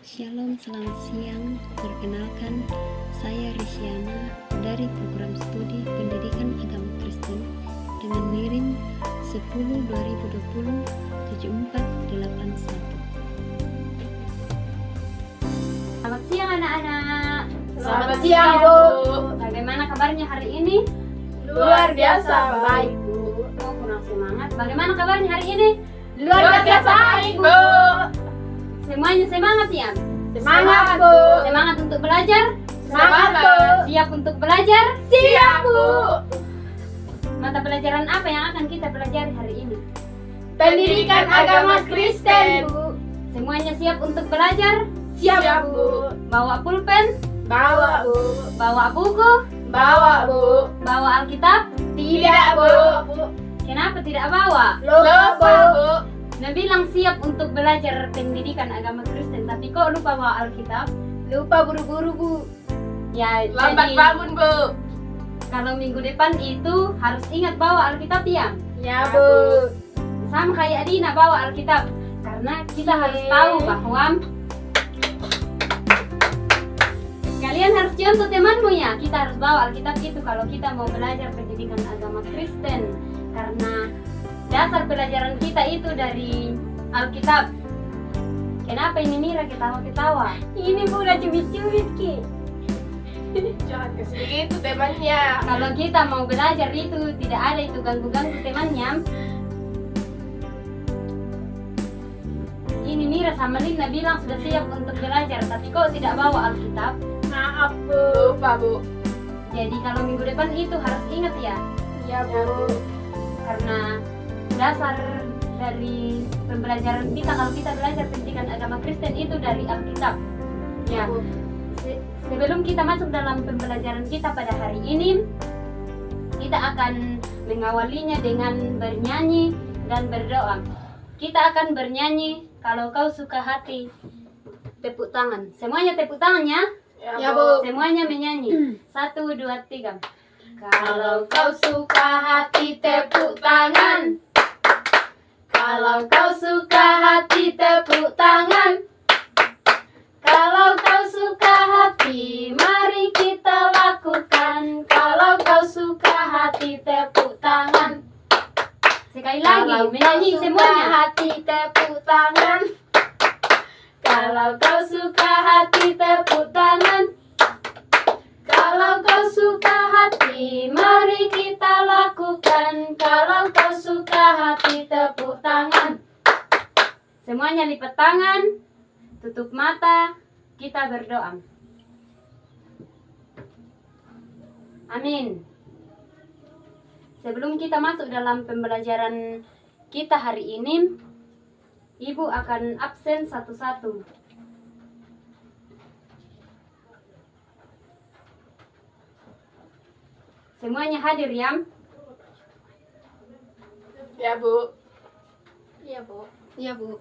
Shalom, selamat siang. Perkenalkan, saya Risyana dari program studi Pendidikan Agama Kristen dengan miring 10/2020 7481. Selamat siang anak-anak. Selamat siang, Bu. Bagaimana kabarnya hari ini? Luar biasa baik, Bu. Oh, kurang semangat. Bagaimana kabarnya hari ini? Luar biasa baik, Bu. Semuanya semangat ya? Semangat, Bu. Semangat untuk belajar? Semangat, Bu. Siap untuk belajar? Siap, Bu. Mata pelajaran apa yang akan kita pelajari hari ini? Pendidikan Agama Kristen, Bu. Semuanya siap untuk belajar? Siap, Bu. Bawa pulpen? Bawa, Bu. Bawa buku? Bawa, Bu. Bawa Alkitab? Tidak, Bu. Kenapa tidak bawa? Lupa, Bu. Nah, bilang siap untuk belajar pendidikan agama Kristen, tapi kok lupa bawa Alkitab? Lupa buru-buru, Bu. Ya, Lambat jadi bangun, Bu. kalau minggu depan itu harus ingat bawa Alkitab ya. Ya, Bu. Sama kayak Dina bawa Alkitab, karena kita harus tahu bahwa kalian harus contoh temanmu ya. Kita harus bawa Alkitab itu kalau kita mau belajar pendidikan agama Kristen, karena dasar pelajaran kita itu dari Alkitab. Kenapa ini Mira ketawa-ketawa? Ini Bu udah cubit-cubit, Ki. Jangan kasih begitu temannya. Kalau kita mau belajar itu tidak ada itu ganggu-ganggu temannya. Ini Mira sama Lina bilang sudah siap untuk belajar, tapi kok tidak bawa Alkitab? Maaf, Bu. Lupa, Bu. Jadi kalau minggu depan itu harus ingat ya, Ya, Bu. karena dasar dari pembelajaran kita kalau kita belajar pendidikan agama Kristen itu dari Alkitab. Ya. Sebelum kita masuk dalam pembelajaran kita pada hari ini, kita akan mengawalinya dengan bernyanyi dan berdoa. Kita akan bernyanyi kalau kau suka hati, tepuk tangan. Semuanya tepuk tangannya. Ya, Bu. Semuanya menyanyi. 1, 2, 3. Kalau kau suka hati, tepuk tangan. Kalau kau suka hati, tepuk tangan. Kalau kau suka hati, mari kita lakukan. Kalau kau suka hati, tepuk tangan. Sekali lagi Kalau menyanyi kau suka semuanya. hati, tepuk tangan. Kalau kau suka hati, tepuk tangan. Kalau kau suka hati, mari kita lakukan. Kalau kau suka hati, tepuk tangan. Semuanya lipat tangan, tutup mata, kita berdoa. Amin. Sebelum kita masuk dalam pembelajaran kita hari ini, Ibu akan absen satu-satu. Semuanya hadir ya? Ya, Bu. Ya, Bu. Ya, Bu.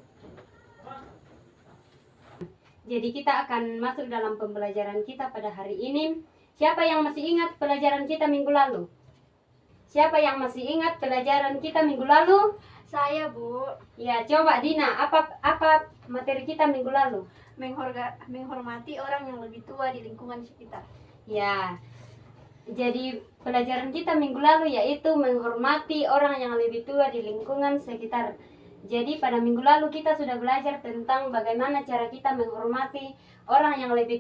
Jadi kita akan masuk dalam pembelajaran kita pada hari ini. Siapa yang masih ingat pelajaran kita minggu lalu? Siapa yang masih ingat pelajaran kita minggu lalu? Saya, Bu. Ya, coba Dina, apa materi kita minggu lalu? Menghormati orang yang lebih tua di lingkungan sekitar. Ya, jadi pelajaran kita minggu lalu yaitu menghormati orang yang lebih tua di lingkungan sekitar. Jadi pada minggu lalu kita sudah belajar tentang bagaimana cara kita menghormati orang yang lebih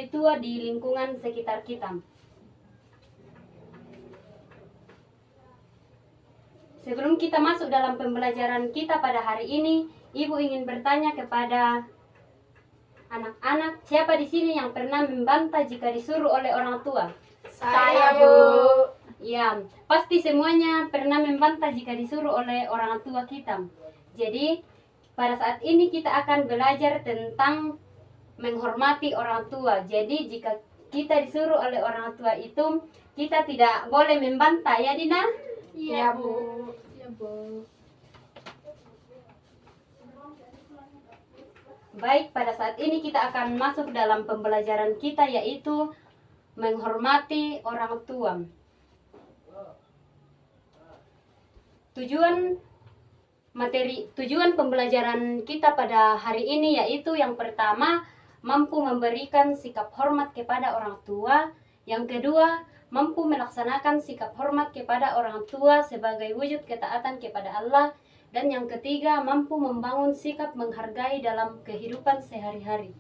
tua di lingkungan sekitar kita. Sebelum kita masuk dalam pembelajaran kita pada hari ini, Ibu ingin bertanya kepada anak-anak, siapa di sini yang pernah membantah jika disuruh oleh orang tua? Saya, Bu. Ya, pasti semuanya pernah membantah jika disuruh oleh orang tua kita. Jadi, pada saat ini kita akan belajar tentang menghormati orang tua. Jadi, jika kita disuruh oleh orang tua itu, kita tidak boleh membantah ya, Dina? Ya, Bu. Ya, Bu. Baik, pada saat ini kita akan masuk dalam pembelajaran kita yaitu menghormati orang tua. 'Tujuan' materi tujuan pembelajaran kita pada hari ini yaitu yang pertama, mampu memberikan sikap hormat kepada orang tua. Yang kedua, mampu melaksanakan sikap hormat kepada orang tua sebagai wujud ketaatan kepada Allah. Dan yang ketiga, mampu membangun sikap menghargai dalam kehidupan sehari-hari.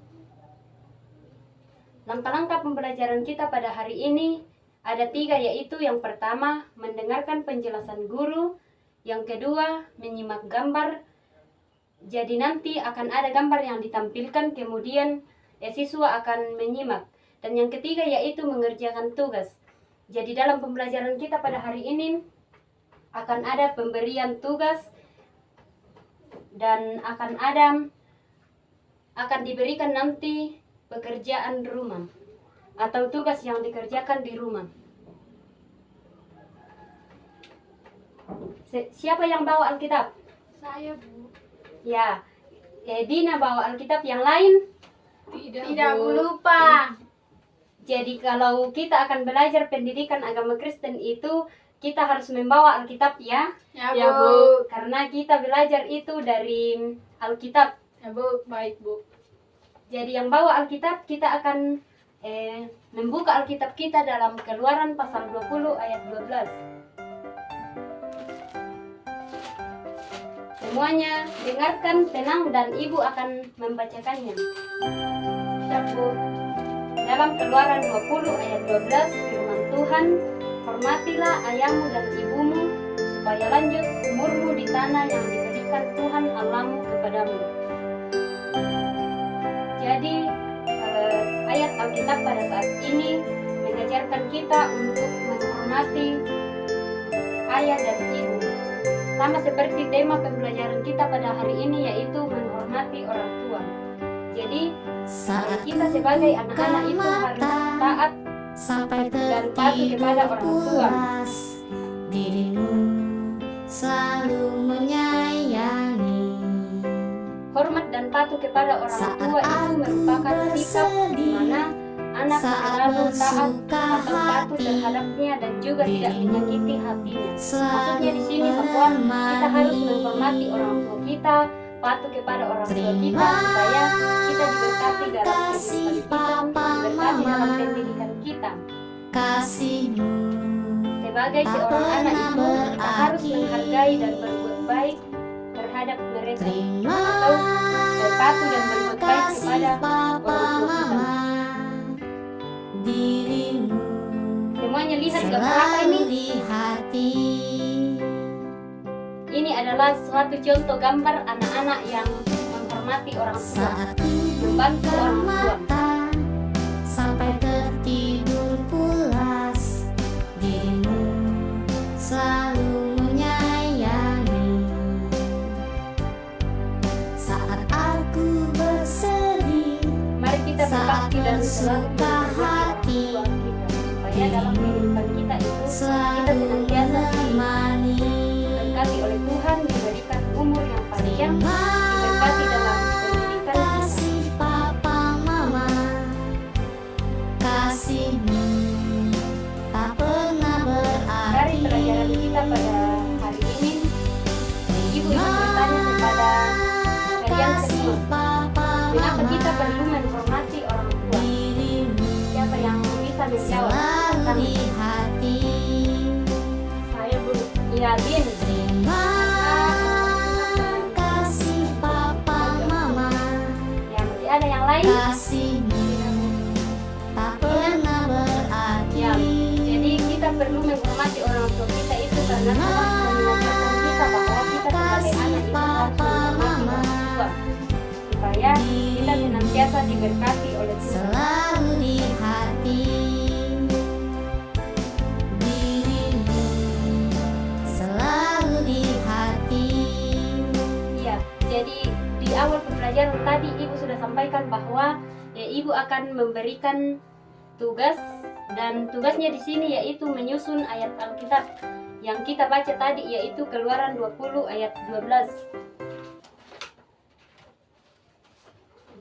Langkah-langkah pembelajaran kita pada hari ini ada 3, yaitu yang pertama, mendengarkan penjelasan guru. Yang kedua, menyimak gambar. Jadi nanti akan ada gambar yang ditampilkan, kemudian siswa akan menyimak. Dan yang ketiga yaitu mengerjakan tugas. Jadi dalam pembelajaran kita pada hari ini akan ada pemberian tugas dan akan diberikan nanti pekerjaan rumah atau tugas yang dikerjakan di rumah. Siapa yang bawa Alkitab? Saya, Bu. Ya, Dina bawa Alkitab yang lain? Tidak, Bu, lupa. Jadi kalau kita akan belajar pendidikan agama Kristen itu, kita harus membawa Alkitab ya? Ya, Bu. Karena kita belajar itu dari Alkitab. Ya, Bu. Baik, Bu. Jadi yang bawa Alkitab, kita akan membuka Alkitab kita dalam Keluaran pasal 20 ayat 12. Semuanya dengarkan tenang dan ibu akan membacakannya. Siap, Bu. Dalam Keluaran 20 ayat 12 firman Tuhan, hormatilah ayahmu dan ibumu supaya lanjut umurmu di tanah yang diberikan Tuhan Allahmu kepadamu. Jadi ayat Alkitab pada saat ini mengajarkan kita untuk menghormati ayah dan ibu. Sama seperti tema pembelajaran kita pada hari ini yaitu menghormati orang tua. Jadi kita sebagai anak-anak itu harus taat dan patuh kepada orang tua. Dirimu selalu menyayangi. Hormat dan patuh kepada orang tua itu merupakan sikap di mana anak selalu taat atau patuh terhadapnya dan juga tidak menyakiti hatinya. Maksudnya di sini bahwa kita harus menghormati orang tua kita, patuh kepada orang tua kita supaya kita diberkati dalam kehidupan kita, diberkati dalam pendidikan kita. Kasihmu Sebagai seorang anak itu kita harus menghargai dan berbuat baik terhadap mereka atau berpatuh dan berbuat baik kepada orang tua kita. Dirimu Semuanya lihat gambar apa ini? di hati. Ini adalah suatu contoh gambar anak-anak yang menghormati orang tua, Saat ku membantu orang tua. mata sampai tertidur pulas, dirimu selalu menyayangi. Saat aku bersedih, Mari kita berbakti dan selalu bersuka menghormati orang tua kita, supaya dalam kehidupan kita itu kita selalu senantiasa menemani. diberkati oleh Tuhan, diberikan umur yang panjang, diberkati dalam pendidikan kita. Kasih papa mama, kasihmu tak pernah Dari berarti. pelajaran kita pada hari ini, Ibu ingin bertanya kepada kalian Kasih semua, papa kenapa kita mama, perlu menghormati orang tua? dirimu Siapa yang bisa menjawab? selalu di hati. Saya, Bu. Iya, Bin. Terima kasih papa mama, Ya, masih ada yang lain? kasihmu tak pernah berarti. Ya, jadi kita perlu menghormati orang tua kita itu karena Tuhan mengajarkan kita bahwa kita sebagai anak itu harus menghormati orang tua supaya kita senantiasa diberkati oleh Tuhan. Selalu di hati. Dirimu selalu di hati. Iya, jadi di awal pembelajaran tadi Ibu sudah sampaikan bahwa Ibu akan memberikan tugas dan tugasnya di sini yaitu menyusun ayat Alkitab yang kita baca tadi yaitu Keluaran 20 ayat 12.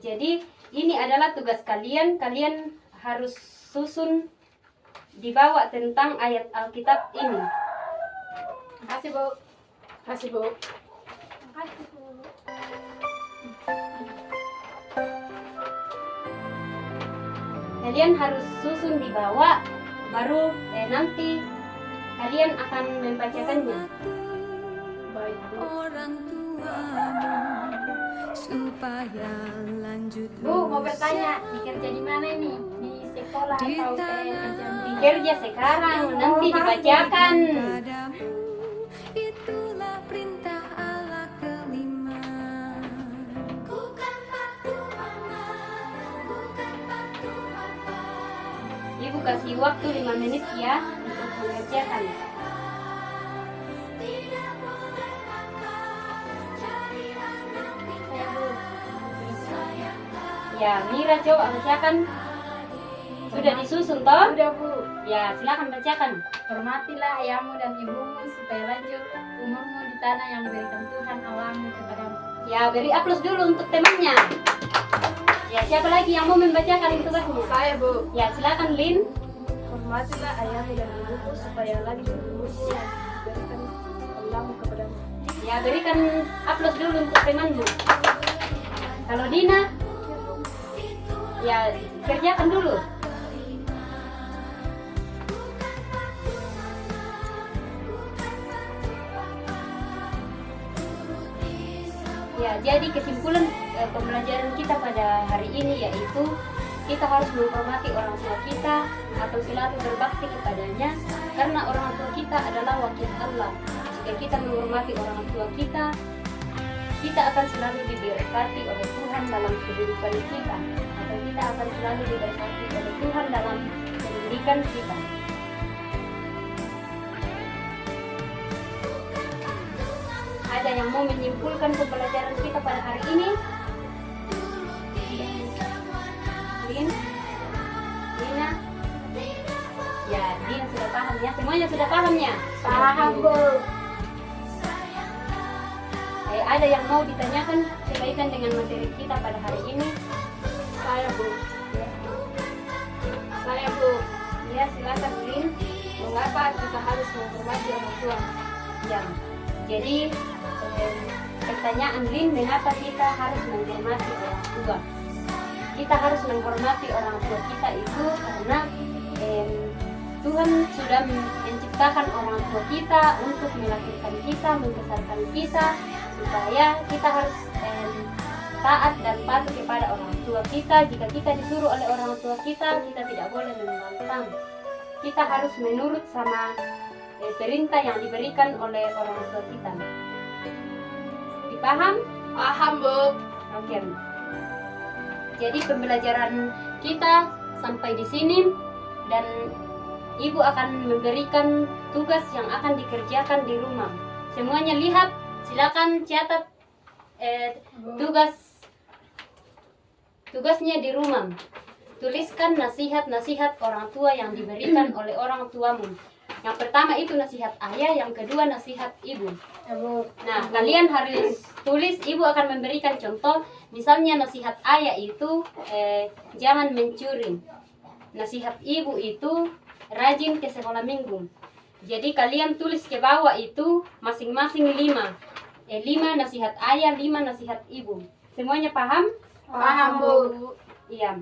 Jadi ini adalah tugas kalian harus susun dibawa tentang ayat Alkitab ini. Kasih, Bu. Kasih, Bu. kalian harus susun di bawah, baru nanti kalian akan membacakannya. Baik, Bu. Supaya lanjut Bu, mau bertanya, dikerja di mana ini? Di sekolah atau kerja? Di Dikerja sekarang, nanti dibacakan. padamu, itulah perintah Allah kelima. Ibu kasih waktu 5 menit ya untuk mengerjakan. Ya, Mira coba bacakan. Sudah disusun toh? Sudah, Bu. Ya, silakan bacakan. Hormatilah ayahmu dan ibumu supaya lanjut umurmu di tanah yang diberikan Tuhan Allahmu kepadamu. Ya, beri aplaus dulu untuk temannya. Ya, siapa lagi yang mau membacakan tugasnya? Saya, Bu. Ya, silakan Lin. Hormatilah ayahmu dan ibumu supaya lanjut umurmu yang diberikan Allahmu kepadamu. Ya, berikan aplaus dulu untuk temanmu. Kalau Dina, ya kerjakan dulu. Ya, jadi kesimpulan pembelajaran kita pada hari ini yaitu kita harus menghormati orang tua kita atau selalu berbakti kepadanya karena orang tua kita adalah wakil Allah. Jika kita menghormati orang tua kita akan selalu diberkati oleh Tuhan dalam kehidupan kita, atau kita akan selalu diberkati oleh Tuhan dalam pendidikan kita. Ada yang mau menyimpulkan pembelajaran kita pada hari ini? Lin? Lina? Ya, Lina sudah paham ya? Semuanya sudah paham ya? Paham, Bu. Ada yang mau ditanyakan berkaitan dengan materi kita pada hari ini? Saya, Bu. Saya, Bu. Ya, silakan Lin. Mengapa kita harus menghormati orang tua? Ya, jadi pertanyaan Lin, mengapa kita harus menghormati orang tua? Kita harus menghormati orang tua kita itu karena Tuhan sudah menciptakan orang tua kita untuk melahirkan kita, membesarkan kita, supaya kita harus taat dan patuh kepada orang tua kita. Jika kita disuruh oleh orang tua kita tidak boleh membangkang. Kita harus menurut sama perintah yang diberikan oleh orang tua kita. Dipaham? Paham, Bu. Oke. Jadi pembelajaran kita sampai di sini dan Ibu akan memberikan tugas yang akan dikerjakan di rumah. Semuanya lihat, silakan catat tugasnya di rumah. Tuliskan nasihat-nasihat orang tua yang diberikan oleh orang tuamu. Yang pertama itu nasihat ayah, yang kedua nasihat ibu. Nah, kalian harus tulis. Ibu akan memberikan contoh. Misalnya nasihat ayah itu jangan mencuri. Nasihat ibu itu rajin ke sekolah minggu. Jadi kalian tulis ke bawah itu masing-masing 5. 5 nasihat ayah, 5 nasihat ibu. Semuanya paham? Paham, Bu. Iya.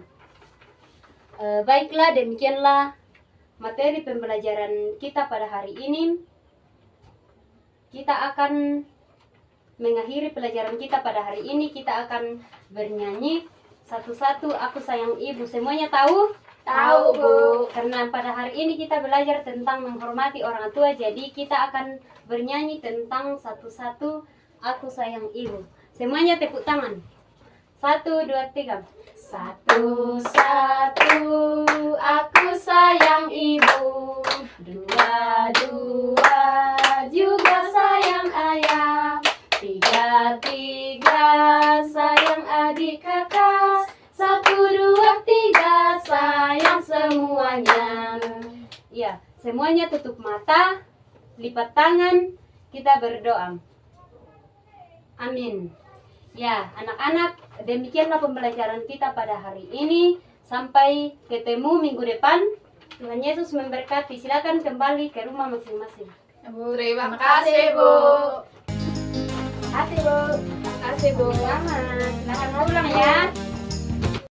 Baiklah, demikianlah materi pembelajaran kita pada hari ini. Kita akan mengakhiri pelajaran kita pada hari ini. Kita akan bernyanyi satu-satu Aku Sayang Ibu. Semuanya tahu? Tahu, Bu. Karena pada hari ini kita belajar tentang menghormati orang tua, jadi kita akan bernyanyi tentang satu-satu Aku Sayang Ibu. Semuanya tepuk tangan. 1, 2, 3. Satu-satu aku sayang ibu, 2 juga sayang ayah, 3 sayang adik kakak, 1, 2, 3 sayang semuanya. Ya, semuanya tutup mata, lipat tangan, kita berdoa. Amin. Ya, anak-anak, demikianlah pembelajaran kita pada hari ini. Sampai ketemu minggu depan. Tuhan Yesus memberkati. Silakan kembali ke rumah masing-masing. Terima kasih, Bu. Terima kasih, Bu. Terima kasih, Bu. Selamat. Silakan pulang ya.